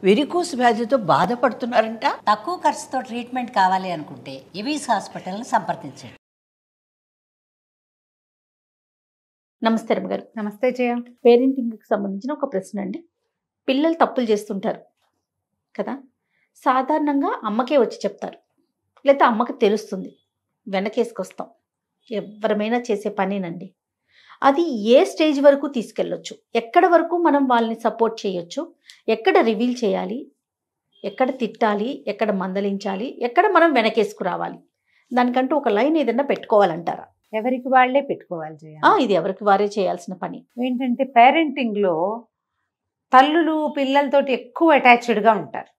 Varicose వ్యాధితో బాధపడుతున్నారంట. తక్కువ ఖర్చుతో ట్రీట్మెంట్ కావాలి అనుకుంటే ఎవిస్ హాస్పిటల్ని సంప్రదించండి. నమస్తే రమ్మ గారు. నమస్తే జయ. పేరెంటింగ్కి సంబంధించిన ఒక ప్రశ్న అండి. పిల్లలు తప్పులు చేస్తుంటారు కదా, సాధారణంగా అమ్మకే వచ్చి చెప్తారు, లేదా అమ్మకి తెలుస్తుంది, వెనకేసుకొస్తాం. ఎవరమైనా చేసే పనేనండి. అది ఏ స్టేజ్ వరకు తీసుకెళ్ళొచ్చు, ఎక్కడ వరకు మనం వాళ్ళని సపోర్ట్ చేయొచ్చు, ఎక్కడ రివీల్ చేయాలి, ఎక్కడ తిట్టాలి, ఎక్కడ మందలించాలి, ఎక్కడ మనం వెనకేసుకురావాలి, దానికంటూ ఒక లైన్ ఏదైనా పెట్టుకోవాలంటారా? ఎవరికి వాళ్లే పెట్టుకోవాలి జయ. ఇది ఎవరికి వారే చేయాల్సిన పని. ఏంటంటే పేరెంటింగ్లో తల్లులు పిల్లలతోటి ఎక్కువ అటాచ్డ్గా ఉంటారు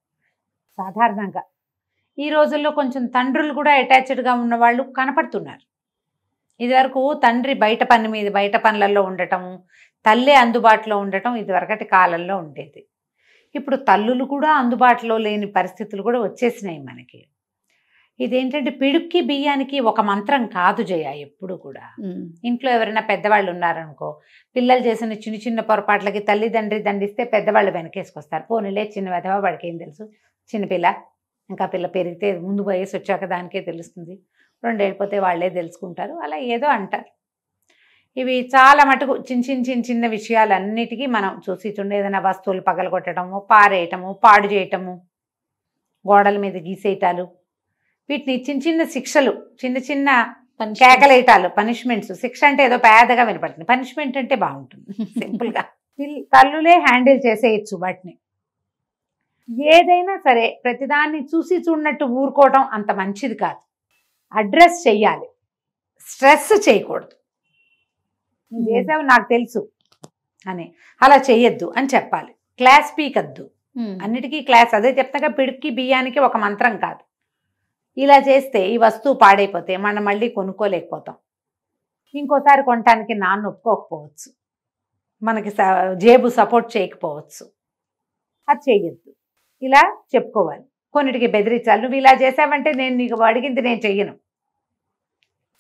సాధారణంగా. ఈ రోజుల్లో కొంచెం తండ్రులు కూడా అటాచ్డ్గా ఉన్న వాళ్ళు కనపడుతున్నారు. ఇదివరకు తండ్రి బయట పనులలో ఉండటము, తల్లే అందుబాటులో ఉండటం ఇదివరకటి కాలంలో ఉండేది. ఇప్పుడు తల్లులు కూడా అందుబాటులో లేని పరిస్థితులు కూడా వచ్చేసినాయి మనకి. ఇదేంటంటే పిడుక్కి బియ్యానికి ఒక మంత్రం కాదు జయ. ఎప్పుడు కూడా ఇంట్లో ఎవరైనా పెద్దవాళ్ళు ఉన్నారనుకో, పిల్లలు చేసిన చిన్న చిన్న పొరపాట్లకి తల్లిదండ్రి దండిస్తే పెద్దవాళ్ళు వెనకేసుకొస్తారు. పోనీలే చిన్న వెధవ, వాడికి ఏం తెలుసు, చిన్నపిల్ల, ఇంకా పిల్ల పెరిగితే ముందు వయసు వచ్చాక దానికే తెలుస్తుంది, 2 ఏళ్ళు పోతే వాళ్ళే తెలుసుకుంటారు, అలా ఏదో అంటారు. ఇవి చాలా మటుకు చిన్న విషయాలన్నిటికీ మనం చూసి చూడండి. ఏదైనా వస్తువులు పగలగొట్టడము, పారేయటము, పాడు చేయటము, గోడల మీద గీసేయటాలు, వీటిని చిన్న శిక్షలు, చిన్న కేకలేయటాలు, పనిష్మెంట్స్. శిక్ష అంటే ఏదో పేదగా వినపడుతుంది, పనిష్మెంట్ అంటే బాగుంటుంది సింపుల్గా. తల్లులే హ్యాండిల్ చేసేయచ్చు వాటిని. ఏదైనా సరే ప్రతిదాన్ని చూసి చూడనట్టు ఊరుకోవడం అంత మంచిది కాదు. అడ్రస్ చెయ్యాలి, స్ట్రెస్ చేయకూడదు. నువ్వు చేసావు నాకు తెలుసు అని అలా చెయ్యొద్దు అని చెప్పాలి. క్లాస్ పీకద్దు, అన్నిటికీ క్లాస్. అదే చెప్తాగా, పిడుక్కి బియ్యానికి ఒక మంత్రం కాదు. ఇలా చేస్తే ఈ వస్తువు పాడైపోతే మనం మళ్ళీ కొనుక్కోలేకపోతాం. ఇంకోసారి కొనటానికి నాన్న ఒప్పుకోకపోవచ్చు, మనకి జేబు సపోర్ట్ చేయకపోవచ్చు. అది చేయొద్దు, ఇలా చెప్పుకోవాలి. కొన్నిటికి బెదిరించాలి. నువ్వు ఇలా చేసావంటే నేను నీకు అడిగింది నేను చెయ్యను,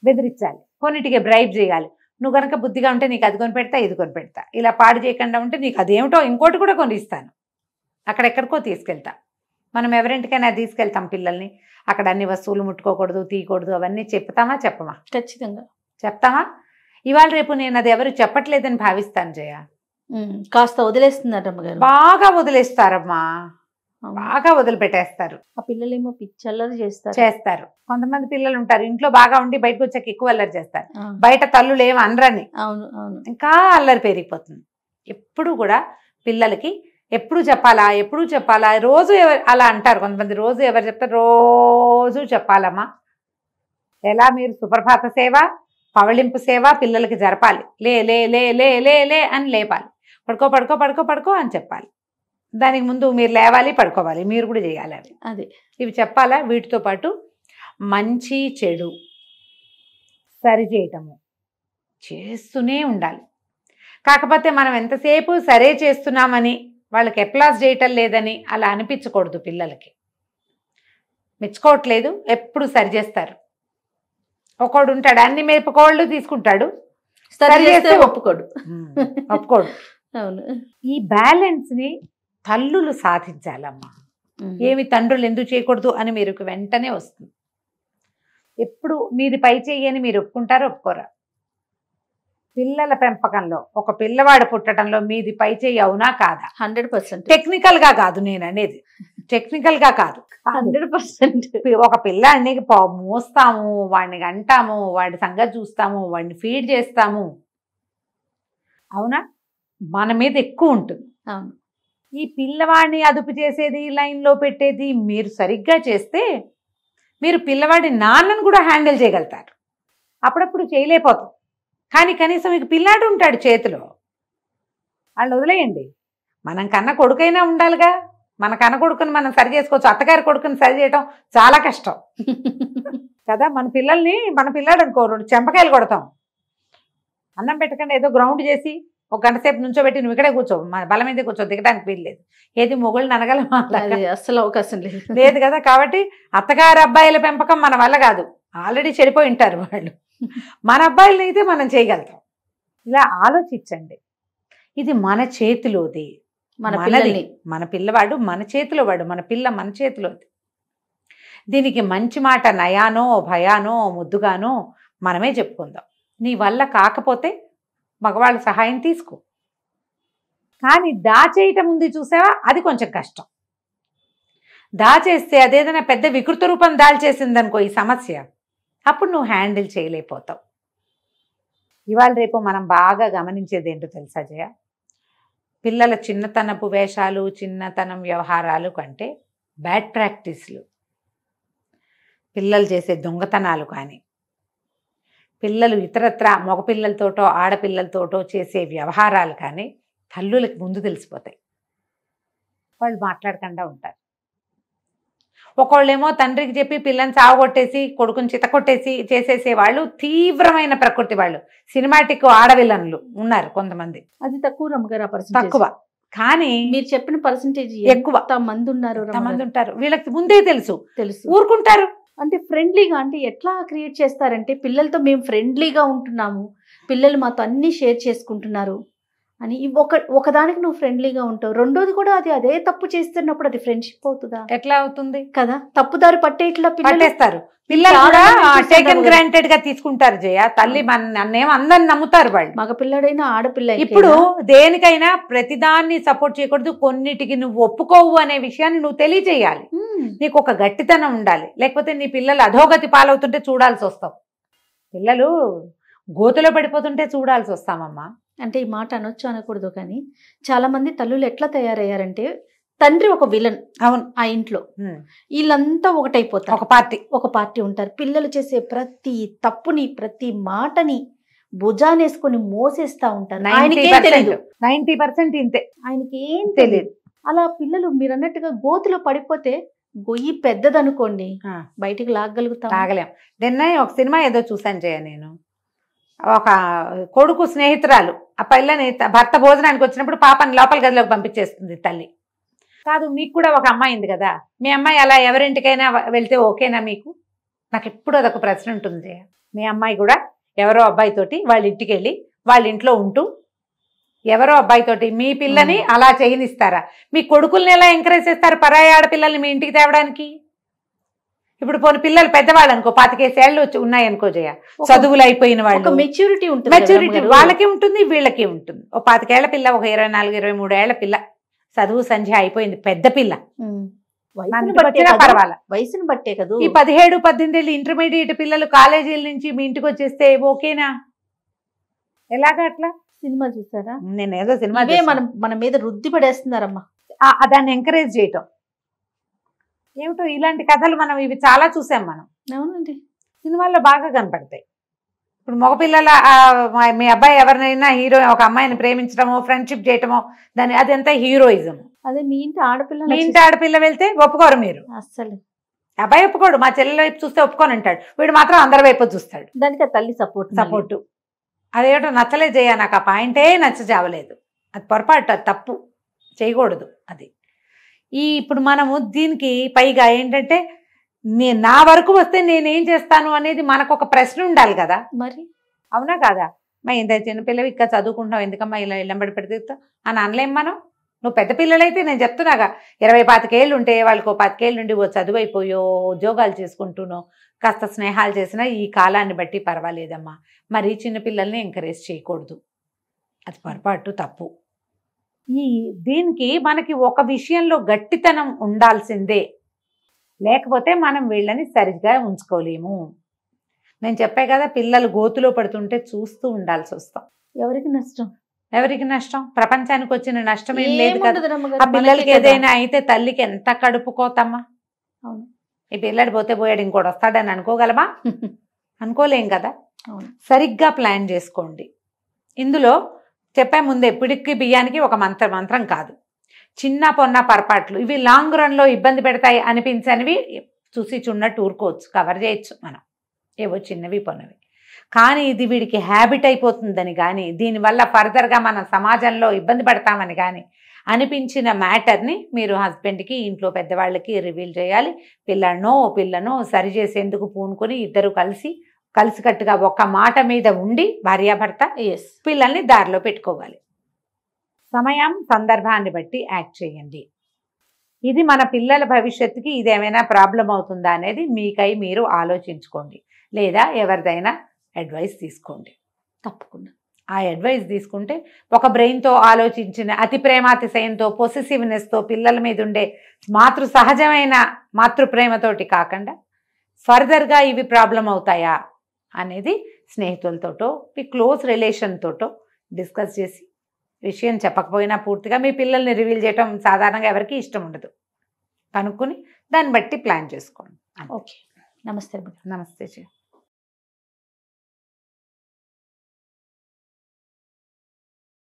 బెదిరించాలి. కొన్నిటికి బ్రైబ్ చేయాలి. నువ్వు కనుక బుద్ధిగా ఉంటే నీకు అది కొని పెడతా, ఇది కొని పెడతా. ఇలా పాడు చేయకుండా ఉంటే నీకు అదేమిటో ఇంకోటి కూడా కొనిస్తాను, అక్కడెక్కడికో తీసుకెళ్తా. మనం ఎవరింటికైనా తీసుకెళ్తాం పిల్లల్ని, అక్కడ అన్ని వస్తువులు ముట్టుకోకూడదు, తీయకూడదు, అవన్నీ చెప్తామా చెప్పమా? ఖచ్చితంగా చెప్తామా? ఇవాళ రేపు నేను అది ఎవరు చెప్పట్లేదని భావిస్తాను జయ. కాస్త వదిలేస్తున్నారు అమ్మగారు. బాగా వదిలేస్తారమ్మా, బాగా వదిలిపెట్టేస్తారు. ఆ పిల్లలేమో పిచ్చల్లరి చేస్తారు. కొంతమంది పిల్లలు ఉంటారు ఇంట్లో బాగా ఉండి బయటకు వచ్చాక ఎక్కువ అల్లరి చేస్తారు. బయట తల్లులు ఏమి అనరని ఇంకా అల్లరి పెరిగిపోతుంది. ఎప్పుడు కూడా పిల్లలకి ఎప్పుడు చెప్పాలా, రోజు అలా అంటారు కొంతమంది. రోజు ఎవరు చెప్తారు? రోజు చెప్పాలమ్మా. ఎలా మీరు సుప్రభాత సేవ, పవళింపు సేవ పిల్లలకి జరపాలి. లే లే లే లే లే లే అని లేపాలి. పడుకో పడుకో పడుకో పడుకో అని చెప్పాలి. దానికి ముందు మీరు లేవాలి, పడుకోవాలి, మీరు కూడా చేయాలి అవి. అదే ఇవి చెప్పాలా. వీటితో పాటు మంచి చెడు సరి చేయటము చేస్తూనే ఉండాలి. కాకపోతే మనం ఎంతసేపు సరే చేస్తున్నామని, వాళ్ళకి అప్లాస్ చేయటం లేదని అలా అనిపించకూడదు. పిల్లలకి మెచ్చుకోవట్లేదు, ఎప్పుడు సరి చేస్తారు. ఒకడు ఉంటాడు అన్ని మేపుకోళ్ళు తీసుకుంటాడు, సరి చేస్తే ఒప్పుకోడు. అవును. ఈ బ్యాలెన్స్ని తల్లులు సాధించాలమ్మా. ఏమి తండ్రులు ఎందుకు చేయకూడదు అని మీరు వెంటనే వస్తుంది. ఎప్పుడు మీది పై చెయ్యని మీరు ఒప్పుకుంటారో ఒప్పుకోరా? పిల్లల పెంపకంలో ఒక పిల్లవాడు పుట్టడంలో మీది పై చెయ్యి అవునా కాదా? 100%. టెక్నికల్గా కాదు నేను అనేది, టెక్నికల్గా కాదు, 100%. ఒక పిల్లాడిని మోస్తాము, వాడిని అంటాము, వాడి సంగతి చూస్తాము, వాడిని ఫీడ్ చేస్తాము, అవునా? మన మీద ఎక్కువ ఉంటుంది. అవును. ఈ పిల్లవాడిని అదుపు చేసేది, లైన్లో పెట్టేది మీరు సరిగ్గా చేస్తే మీరు పిల్లవాడి నాన్నను కూడా హ్యాండిల్ చేయగలుగుతారు. అప్పుడప్పుడు చేయలేకపోతాం, కానీ కనీసం మీకు పిల్లాడు ఉంటాడు చేతిలో. వాళ్ళు వదిలేయండి. మనం కన్న కొడుకైనా ఉండాలిగా. మన కన్న కొడుకుని మనం సరి చేసుకోవచ్చు, అత్తగారి కొడుకుని సరి చేయటం చాలా కష్టం కదా. మన పిల్లాడు అనుకో 2 చెంపకాయలు కొడతాం. అన్నం పెట్టకుండా ఏదో గ్రౌండ్ చేసి 1 గంట సేపు నుంచోబెట్టి నువ్వు ఇక్కడే కూర్చో, బలం మీద కూర్చో, దిగడానికి వీల్లేదు. ఏది మొగుళ్ళని అనగలమా? అస్సలు అవకాశం లేదు కదా. కాబట్టి అత్తగారి అబ్బాయిల పెంపకం మన వల్ల కాదు, ఆల్రెడీ చెడిపోయి ఉంటారు వాళ్ళు. మన అబ్బాయిలని అయితే మనం చేయగలుగుతాం. ఇలా ఆలోచించండి. ఇది మన చేతిలోది. మన మనది. పిల్లల్ని మన పిల్లవాడు మన చేతిలో, వాడు మన పిల్ల మన చేతిలో. దీనికి మంచి మాట నయానో భయానో ముద్దుగానో మనమే చెప్పుకుందాం. నీ వల్ల కాకపోతే మగవాళ్ళ సహాయం తీసుకో. కానీ దాచేయటం ఉంది చూసావా, అది కొంచెం కష్టం. దాచేస్తే అదేదైనా పెద్ద వికృత రూపం దాల్చేసిందనుకో ఈ సమస్య, అప్పుడు నువ్వు హ్యాండిల్ చేయలేకపోతావు. ఇవాళ రేపు మనం బాగా గమనించేది ఏంటో తెలుసా జయ, పిల్లల చిన్నతనపు వేషాలు, చిన్నతనం వ్యవహారాలు కంటే బ్యాడ్ ప్రాక్టీస్లు, పిల్లలు చేసే దొంగతనాలు కానీ, పిల్లలు ఇతరత్ర మగపిల్లలతోటో ఆడపిల్లలతోటో చేసే వ్యవహారాలు కానీ తల్లులకు ముందు తెలిసిపోతాయి. వాళ్ళు మాట్లాడకుండా ఉంటారు. ఒకళ్ళేమో తండ్రికి చెప్పి పిల్లని సావగొట్టేసి కొడుకుని చితకొట్టేసి చేసేసేవాళ్ళు తీవ్రమైన ప్రకృతి వాళ్ళు, సినిమాటిక్ ఆడవిల్లన్లు ఉన్నారు కొంతమంది. అది తక్కువ రమ్మగారు, ఆ పర్సెంటేజ్ తక్కువ. కానీ మీరు చెప్పిన పర్సెంటేజ్ ఎక్కువ. మంది ఉన్నారు ఎంతమంది ఉంటారు, వీళ్ళకి ముందే తెలుసు, తెలుసు. ఊరుకుంటారు. అంటే ఫ్రెండ్లీగా, అంటే ఎట్లా క్రియేట్ చేస్తారంటే పిల్లలతో మేము ఫ్రెండ్లీగా ఉంటున్నాము, పిల్లలు మాతో అన్ని షేర్ చేసుకుంటున్నారు అని. ఒకదానికి నువ్వు ఫ్రెండ్లీగా ఉంటావు, రెండోది కూడా అది అదే తప్పు చేస్తున్నప్పుడు అది ఫ్రెండ్షిప్ అవుతుందా? ఎట్లా అవుతుంది కదా, తప్పుదారి పట్టే ఇట్లా పట్టేస్తారు. పిల్లలు కూడా టేకెన్ గ్రాంటెడ్ గా తీసుకుంటారు జయ. తల్లి నన్నేమో అందరిని నమ్ముతారు వాళ్ళు, మగపిల్లడైనా ఆడపిల్ల. ఇప్పుడు దేనికైనా ప్రతిదాన్ని సపోర్ట్ చేయకూడదు, కొన్నిటికి నువ్వు ఒప్పుకోవు అనే విషయాన్ని నువ్వు తెలియజేయాలి. నీకు ఒక గట్టితనం ఉండాలి, లేకపోతే నీ పిల్లలు అధోగతి పాలవుతుంటే చూడాల్సి వస్తావు. పిల్లలు గోతులో పడిపోతుంటే చూడాల్సి వస్తామమ్మా. అంటే ఈ మాట అనొచ్చు అనకూడదు, కానీ చాలా మంది తల్లులు ఎట్లా తయారయ్యారంటే తండ్రి ఒక విలన్. అవును. ఆ ఇంట్లో వీళ్ళంతా ఒకటైపోతారు, ఒక పార్టీ ఉంటారు. పిల్లలు చేసే ప్రతి తప్పుని ప్రతి మాటని భుజానేసుకొని మోసేస్తా ఉంటారు. 90% ఇంతే, ఆయనకి ఏం తెలియదు. అలా పిల్లలు మీరు అన్నట్టుగా గోతులో పడిపోతే గొయ్యి పెద్దదనుకోండి, బయటికి లాగలుగుతాం, లాగలేం. నిన్న ఒక సినిమా ఏదో చూసాను జయ నేను. ఒక కొడుకు స్నేహితురాలు ఆ పిల్లని భర్త భోజనానికి వచ్చినప్పుడు పాపని లోపల గదిలోకి పంపించేస్తుంది తల్లి. కాదు, మీకు కూడా ఒక అమ్మాయి ఉంది కదా, మీ అమ్మాయి అలా ఎవరింటికైనా వెళ్తే ఓకేనా మీకు? నాకు ఎప్పుడు అదొక ప్రశ్న ఉంటుంది. మీ అమ్మాయి కూడా ఎవరో అబ్బాయితోటి వాళ్ళ ఇంటికి వెళ్ళి వాళ్ళ ఇంట్లో ఉంటూ ఎవరో అబ్బాయితోటి మీ పిల్లని అలా చేయనిస్తారా? మీ కొడుకుల్ని ఎలా ఎంకరేజ్ చేస్తారు పరాయి ఆడపిల్లల్ని మీ ఇంటికి తేవడానికి? ఇప్పుడు పోనీ పిల్లలు పెద్దవాళ్ళు అనుకో, 25 ఏళ్ళు ఉన్నాయనుకో జయ, చదువులు అయిపోయిన వాళ్ళు, మెచ్యూరిటీ వాళ్ళకి ఉంటుంది, వీళ్ళకి ఉంటుంది. ఓ 25 ఏళ్ల పిల్ల, ఒక 24-23 ఏళ్ల పిల్ల, చదువు సంధ్య అయిపోయింది, పెద్ద పిల్ల, పర్వాలా, వయసును బట్టే కదా. ఈ 17-18 ఏళ్ళు ఇంటర్మీడియట్ పిల్లలు కాలేజీల నుంచి మీ ఇంటికి వచ్చేస్తే ఓకేనా? ఎలాగా అట్లా? సినిమా చూసారా? నేను ఏదో సినిమా మన మీద రుద్ది పడేస్తున్నారమ్మా, దాన్ని ఎంకరేజ్ చేయటం ఏమిటో. ఇలాంటి కథలు మనం ఇవి చాలా చూసాం మనం. అవునండి, సినిమాల్లో బాగా కనపడతాయి. ఇప్పుడు మగపిల్లల మీ అబ్బాయి ఎవరినైనా హీరో ఒక అమ్మాయిని ప్రేమించడమో ఫ్రెండ్షిప్ చేయటమో దాని అదంతా హీరోయిజం. అదే మీ ఇంటి ఆడపిల్ల వెళ్తే ఒప్పుకోరు మీరు అస్సలు. అబ్బాయి ఒప్పుకోడు, మా చెల్లెల వైపు చూస్తే ఒప్పుకొని అంటాడు, వీడు మాత్రం అందరి వైపు చూస్తాడు. దానికి తల్లి సపోర్టు. అదేమిటో నచ్చలేదు జయ, నాకు ఆ పాయింటే నచ్చజావలేదు. అది పొరపాటు, అది తప్పు, చేయకూడదు అది. ఇప్పుడు మనము దీనికి పైగా ఏంటంటే నా వరకు వస్తే నేనేం చేస్తాను అనేది మనకు ఒక ప్రశ్న ఉండాలి కదా మరి, అవునా కాదా? మరి ఇంత చిన్నపిల్లవి ఇంకా చదువుకుంటావు ఎందుకమ్మా ఇలా ఇళ్ళంబడి పెడితే అని అనలేం మనం. నువ్వు పెద్ద పిల్లలైతే నేను చెప్తున్నాగా 20-25 ఏళ్ళు ఉంటే వాళ్ళకి 25 ఏళ్ళు నుండి ఓ చదువు అయిపోయో ఉద్యోగాలు చేసుకుంటూనో కాస్త స్నేహాలు చేసినా ఈ కాలాన్ని బట్టి పర్వాలేదమ్మా. మరి చిన్నపిల్లల్ని ఎంకరేజ్ చేయకూడదు, అది పొరపాటు, తప్పు. దీనికి మనకి ఒక విషయంలో గట్టితనం ఉండాల్సిందే, లేకపోతే మనం వీళ్ళని సరిగ్గా ఉంచుకోలేము. నేను చెప్పే కదా, పిల్లలు గోతులో పడుతుంటే చూస్తూ ఉండాల్సి వస్తాం. ఎవరికి నష్టం? ప్రపంచానికి వచ్చిన నష్టం ఏం లేదు కదా. ఆ పిల్లలకి ఏదైనా అయితే తల్లికి ఎంత కడుపుకోతమ్మా. ఈ పిల్లడు పోతే పోయాడు ఇంకోటి వస్తాడని అనుకోగలమా? అనుకోలేం కదా. సరిగ్గా ప్లాన్ చేసుకోండి. ఇందులో చెప్పే ముందే పిడికి బియ్యానికి ఒక మంత్రం కాదు. చిన్న పొన్న పొరపాట్లు ఇవి లాంగ్ రన్లో ఇబ్బంది పెడతాయి అనిపించనివి చూసి చున్నట్టు ఊరుకోవచ్చు, కవర్ చేయొచ్చు మనం, ఏవో చిన్నవి పొన్నవి. కానీ ఇది వీడికి హ్యాబిట్ అయిపోతుందని కానీ దీనివల్ల ఫర్దర్గా మన సమాజంలో ఇబ్బంది పడతామని కానీ అనిపించిన మ్యాటర్ని మీరు హస్బెండ్కి ఇంట్లో పెద్దవాళ్ళకి రివీల్ చేయాలి. పిల్లను సరి చేసేందుకు పూనుకొని ఇద్దరు కలిసికట్టుగా ఒక్క మాట మీద ఉండి భార్యాభర్త పిల్లల్ని దారిలో పెట్టుకోవాలి. సమయం సందర్భాన్ని బట్టి యాక్ట్ చేయండి. ఇది మన పిల్లల భవిష్యత్తుకి ఇదేమైనా ప్రాబ్లం అవుతుందా అనేది మీకై మీరు ఆలోచించుకోండి, లేదా ఎవరిదైనా అడ్వైస్ తీసుకోండి. తప్పకుండా. ఆ అడ్వైస్ తీసుకుంటే ఒక బ్రెయిన్తో ఆలోచించిన అతి ప్రేమాతిశయంతో పొసెసివ్నెస్తో పిల్లల మీద ఉండే సహజమైన మాతృప్రేమతోటి కాకుండా ఫర్దర్గా ఇవి ప్రాబ్లం అవుతాయా అనేది స్నేహితులతోటో మీ క్లోజ్ రిలేషన్తోటో డిస్కస్ చేసి, విషయం చెప్పకపోయినా పూర్తిగా మీ పిల్లల్ని రివీల్ చేయటం సాధారణంగా ఎవరికి ఇష్టం ఉండదు, కనుక్కొని దాన్ని బట్టి ప్లాన్ చేసుకోండి. ఓకే. నమస్తే. నమస్తే.